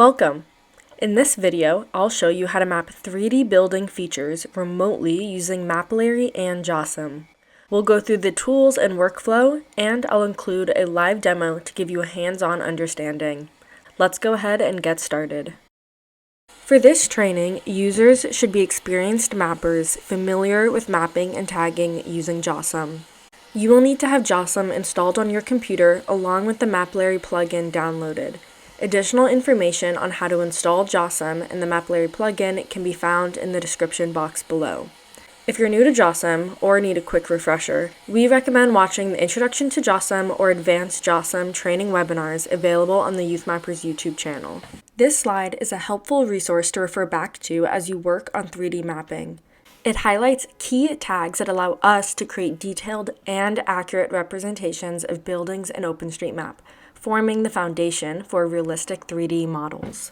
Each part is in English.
Welcome! In this video, I'll show you how to map 3D building features remotely using Mapillary and JOSM. We'll go through the tools and workflow, and I'll include a live demo to give you a hands-on understanding. Let's go ahead and get started. For this training, users should be experienced mappers familiar with mapping and tagging using JOSM. You will need to have JOSM installed on your computer along with the Mapillary plugin downloaded. Additional information on how to install JOSM and the Mapillary plugin can be found in the description box below. If you're new to JOSM or need a quick refresher, we recommend watching the Introduction to JOSM or Advanced JOSM training webinars available on the Youth Mappers YouTube channel. This slide is a helpful resource to refer back to as you work on 3D mapping. It highlights key tags that allow us to create detailed and accurate representations of buildings in OpenStreetMap, forming the foundation for realistic 3D models.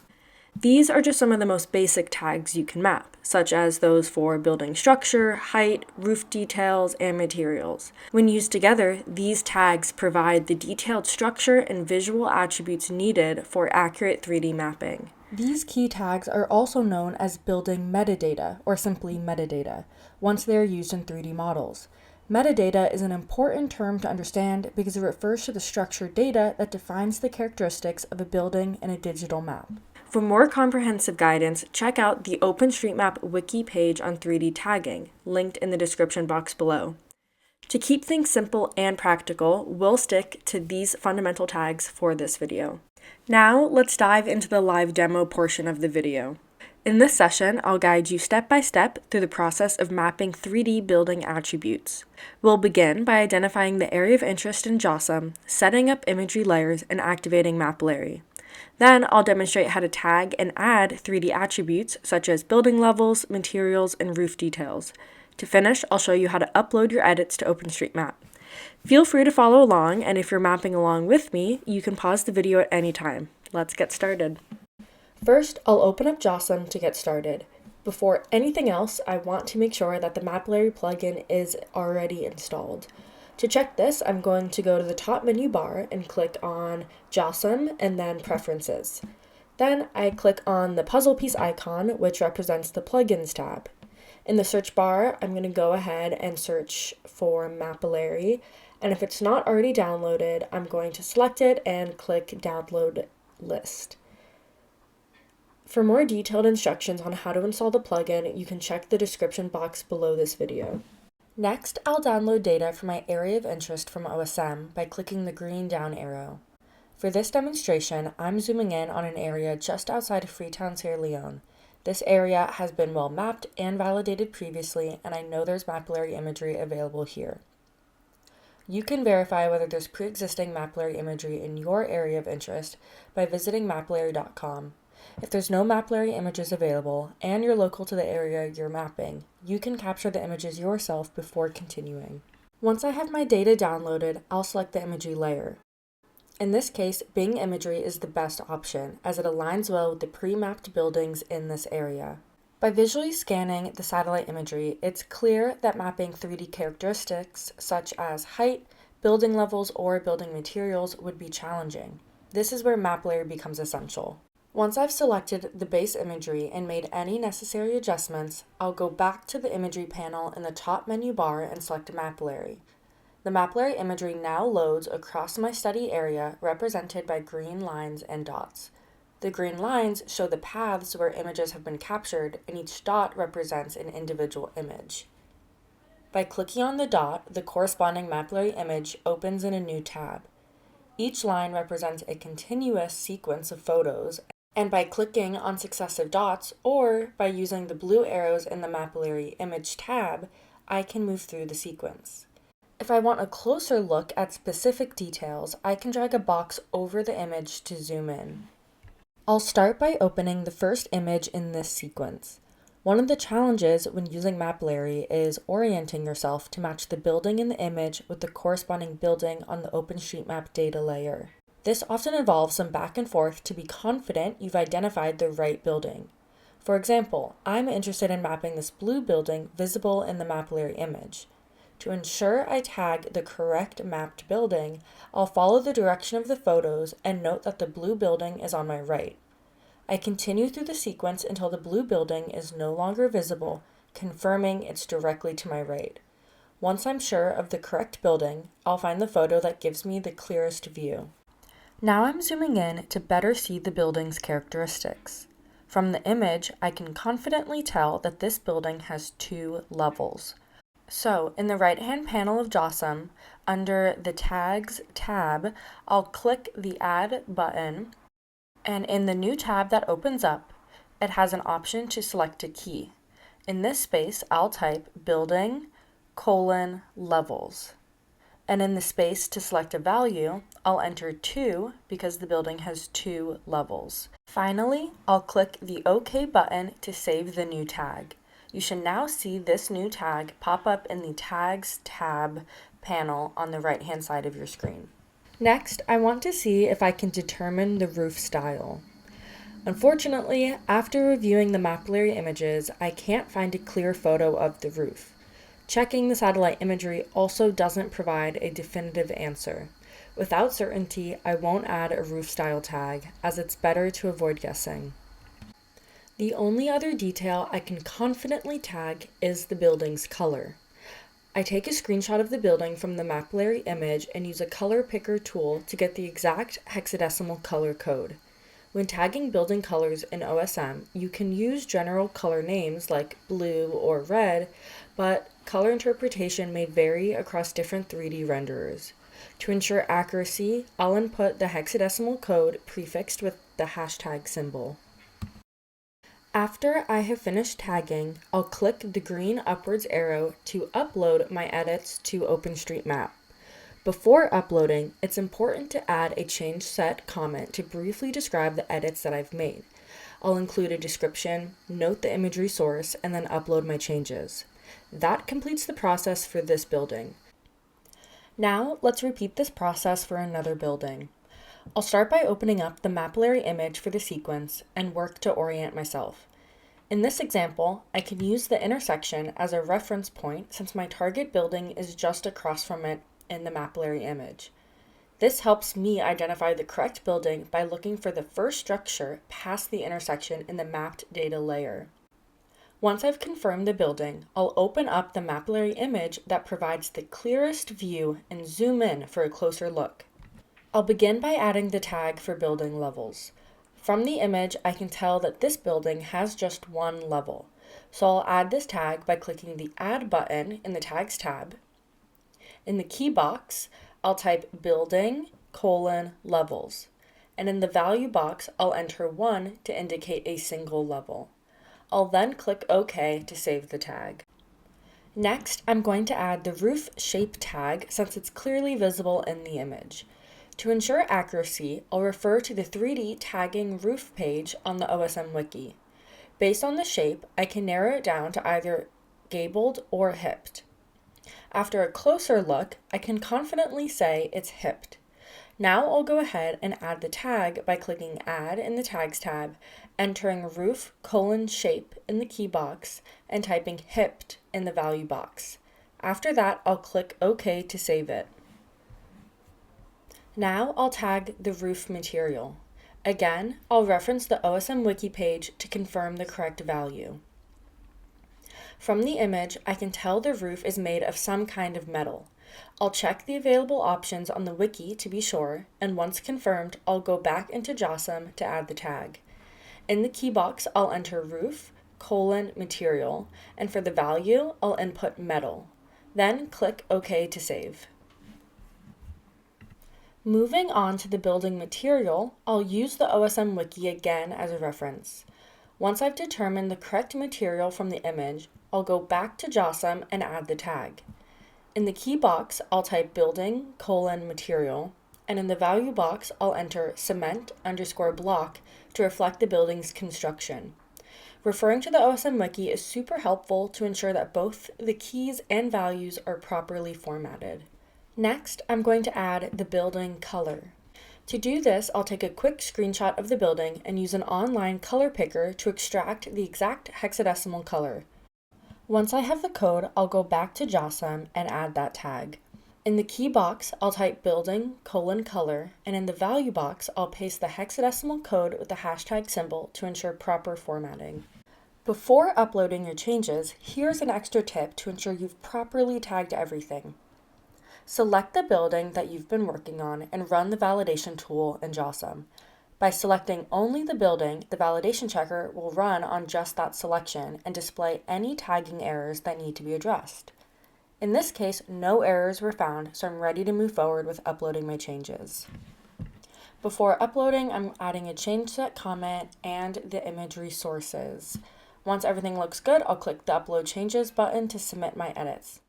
These are just some of the most basic tags you can map, such as those for building structure, height, roof details, and materials. When used together, these tags provide the detailed structure and visual attributes needed for accurate 3D mapping. These key tags are also known as building metadata, or simply metadata, once they are used in 3D models. Metadata is an important term to understand because it refers to the structured data that defines the characteristics of a building in a digital map. For more comprehensive guidance, check out the OpenStreetMap wiki page on 3D tagging, linked in the description box below. To keep things simple and practical, we'll stick to these fundamental tags for this video. Now, let's dive into the live demo portion of the video. In this session, I'll guide you step by step through the process of mapping 3D building attributes. We'll begin by identifying the area of interest in JOSM, setting up imagery layers, and activating Mapillary. Then I'll demonstrate how to tag and add 3D attributes such as building levels, materials, and roof details. To finish, I'll show you how to upload your edits to OpenStreetMap. Feel free to follow along, and if you're mapping along with me, you can pause the video at any time. Let's get started. First, I'll open up JOSM to get started. Before anything else, I want to make sure that the Mapillary plugin is already installed. To check this, I'm going to go to the top menu bar and click on JOSM and then Preferences. Then I click on the puzzle piece icon, which represents the Plugins tab. In the search bar, I'm going to go ahead and search for Mapillary, and if it's not already downloaded, I'm going to select it and click Download List. For more detailed instructions on how to install the plugin, you can check the description box below this video. Next, I'll download data from my area of interest from OSM by clicking the green down arrow. For this demonstration, I'm zooming in on an area just outside of Freetown, Sierra Leone. This area has been well mapped and validated previously, and I know there's Mapillary imagery available here. You can verify whether there's pre-existing Mapillary imagery in your area of interest by visiting mapillary.com. If there's no Mapillary images available and you're local to the area you're mapping, you can capture the images yourself before continuing. Once I have my data downloaded, I'll select the imagery layer. In this case, Bing imagery is the best option as it aligns well with the pre-mapped buildings in this area. By visually scanning the satellite imagery, it's clear that mapping 3D characteristics such as height, building levels, or building materials would be challenging. This is where Mapillary becomes essential. Once I've selected the base imagery and made any necessary adjustments, I'll go back to the imagery panel in the top menu bar and select Mapillary. The Mapillary imagery now loads across my study area represented by green lines and dots. The green lines show the paths where images have been captured, and each dot represents an individual image. By clicking on the dot, the corresponding Mapillary image opens in a new tab. Each line represents a continuous sequence of photos, and by clicking on successive dots or by using the blue arrows in the Mapillary Image tab, I can move through the sequence. If I want a closer look at specific details, I can drag a box over the image to zoom in. I'll start by opening the first image in this sequence. One of the challenges when using Mapillary is orienting yourself to match the building in the image with the corresponding building on the OpenStreetMap data layer. This often involves some back and forth to be confident you've identified the right building. For example, I'm interested in mapping this blue building visible in the Mapillary image. To ensure I tag the correct mapped building, I'll follow the direction of the photos and note that the blue building is on my right. I continue through the sequence until the blue building is no longer visible, confirming it's directly to my right. Once I'm sure of the correct building, I'll find the photo that gives me the clearest view. Now I'm zooming in to better see the building's characteristics. From the image, I can confidently tell that this building has 2 levels. So, in the right-hand panel of JOSM, under the Tags tab, I'll click the Add button, and in the new tab that opens up, it has an option to select a key. In this space, I'll type building, levels. And in the space to select a value, I'll enter 2 because the building has 2 levels. Finally, I'll click the OK button to save the new tag. You should now see this new tag pop up in the Tags tab panel on the right-hand side of your screen. Next, I want to see if I can determine the roof style. Unfortunately, after reviewing the Mapillary images, I can't find a clear photo of the roof. Checking the satellite imagery also doesn't provide a definitive answer. Without certainty, I won't add a roof style tag, as it's better to avoid guessing. The only other detail I can confidently tag is the building's color. I take a screenshot of the building from the Mapillary image and use a color picker tool to get the exact hexadecimal color code. When tagging building colors in OSM, you can use general color names like blue or red, but color interpretation may vary across different 3D renderers. To ensure accuracy, I'll input the hexadecimal code prefixed with the hashtag symbol. After I have finished tagging, I'll click the green upwards arrow to upload my edits to OpenStreetMap. Before uploading, it's important to add a change set comment to briefly describe the edits that I've made. I'll include a description, note the imagery source, and then upload my changes. That completes the process for this building. Now, let's repeat this process for another building. I'll start by opening up the Mapillary image for the sequence and work to orient myself. In this example, I can use the intersection as a reference point since my target building is just across from it in the Mapillary image. This helps me identify the correct building by looking for the first structure past the intersection in the mapped data layer. Once I've confirmed the building, I'll open up the Mapillary image that provides the clearest view and zoom in for a closer look. I'll begin by adding the tag for building levels. From the image, I can tell that this building has just 1 level, so I'll add this tag by clicking the Add button in the Tags tab. In the key box, I'll type building, levels, and in the value box, I'll enter 1 to indicate a single level. I'll then click OK to save the tag. Next, I'm going to add the roof shape tag since it's clearly visible in the image. To ensure accuracy, I'll refer to the 3D tagging roof page on the OSM wiki. Based on the shape, I can narrow it down to either gabled or hipped. After a closer look, I can confidently say it's hipped. Now I'll go ahead and add the tag by clicking Add in the Tags tab, entering roof shape in the key box, and typing hipped in the value box. After that, I'll click OK to save it. Now I'll tag the roof material. Again, I'll reference the OSM wiki page to confirm the correct value. From the image, I can tell the roof is made of some kind of metal. I'll check the available options on the wiki to be sure, and once confirmed, I'll go back into JOSM to add the tag. In the key box, I'll enter roof, material, and for the value, I'll input metal. Then click OK to save. Moving on to the building material, I'll use the OSM wiki again as a reference. Once I've determined the correct material from the image, I'll go back to JOSM and add the tag. In the key box, I'll type building, material, and in the value box, I'll enter cement_block to reflect the building's construction. Referring to the OSM wiki is super helpful to ensure that both the keys and values are properly formatted. Next, I'm going to add the building color. To do this, I'll take a quick screenshot of the building and use an online color picker to extract the exact hexadecimal color. Once I have the code, I'll go back to JOSM and add that tag. In the key box, I'll type building, color, and in the value box, I'll paste the hexadecimal code with the hashtag symbol to ensure proper formatting. Before uploading your changes, here's an extra tip to ensure you've properly tagged everything. Select the building that you've been working on and run the validation tool in JOSM. By selecting only the building, the validation checker will run on just that selection and display any tagging errors that need to be addressed. In this case, no errors were found, so I'm ready to move forward with uploading my changes. Before uploading, I'm adding a change set comment and the imagery sources. Once everything looks good, I'll click the Upload Changes button to submit my edits.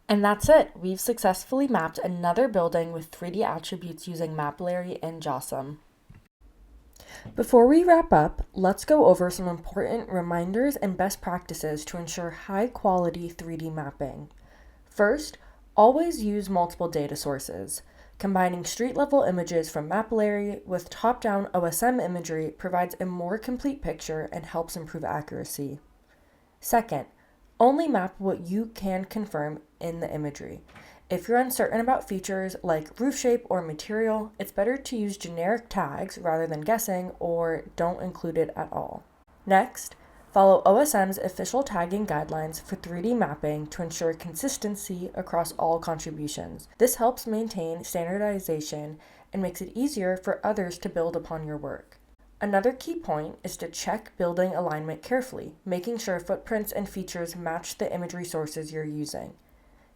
And that's it! We've successfully mapped another building with 3D attributes using Mapillary and JOSM. Before we wrap up, let's go over some important reminders and best practices to ensure high-quality 3D mapping. First, always use multiple data sources. Combining street-level images from Mapillary with top-down OSM imagery provides a more complete picture and helps improve accuracy. Second, only map what you can confirm in the imagery. If you're uncertain about features like roof shape or material, it's better to use generic tags rather than guessing, or don't include it at all. Next, follow OSM's official tagging guidelines for 3D mapping to ensure consistency across all contributions. This helps maintain standardization and makes it easier for others to build upon your work. Another key point is to check building alignment carefully, making sure footprints and features match the imagery sources you're using.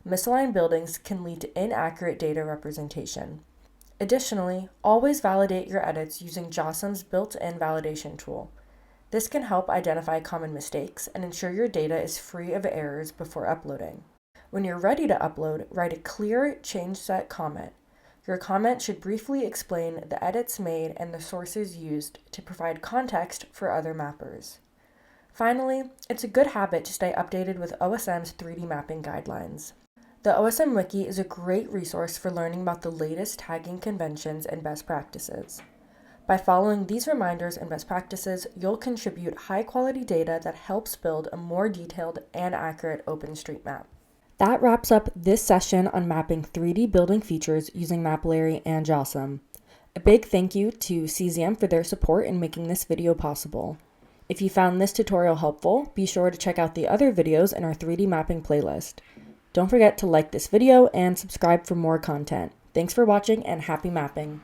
Misaligned buildings can lead to inaccurate data representation. Additionally, always validate your edits using JOSM's built-in validation tool. This can help identify common mistakes and ensure your data is free of errors before uploading. When you're ready to upload, write a clear change set comment. Your comment should briefly explain the edits made and the sources used to provide context for other mappers. Finally, it's a good habit to stay updated with OSM's 3D mapping guidelines. The OSM Wiki is a great resource for learning about the latest tagging conventions and best practices. By following these reminders and best practices, you'll contribute high-quality data that helps build a more detailed and accurate OpenStreetMap. That wraps up this session on mapping 3D building features using Mapillary and JOSM. A big thank you to Cesium for their support in making this video possible. If you found this tutorial helpful, be sure to check out the other videos in our 3D mapping playlist. Don't forget to like this video and subscribe for more content. Thanks for watching and happy mapping!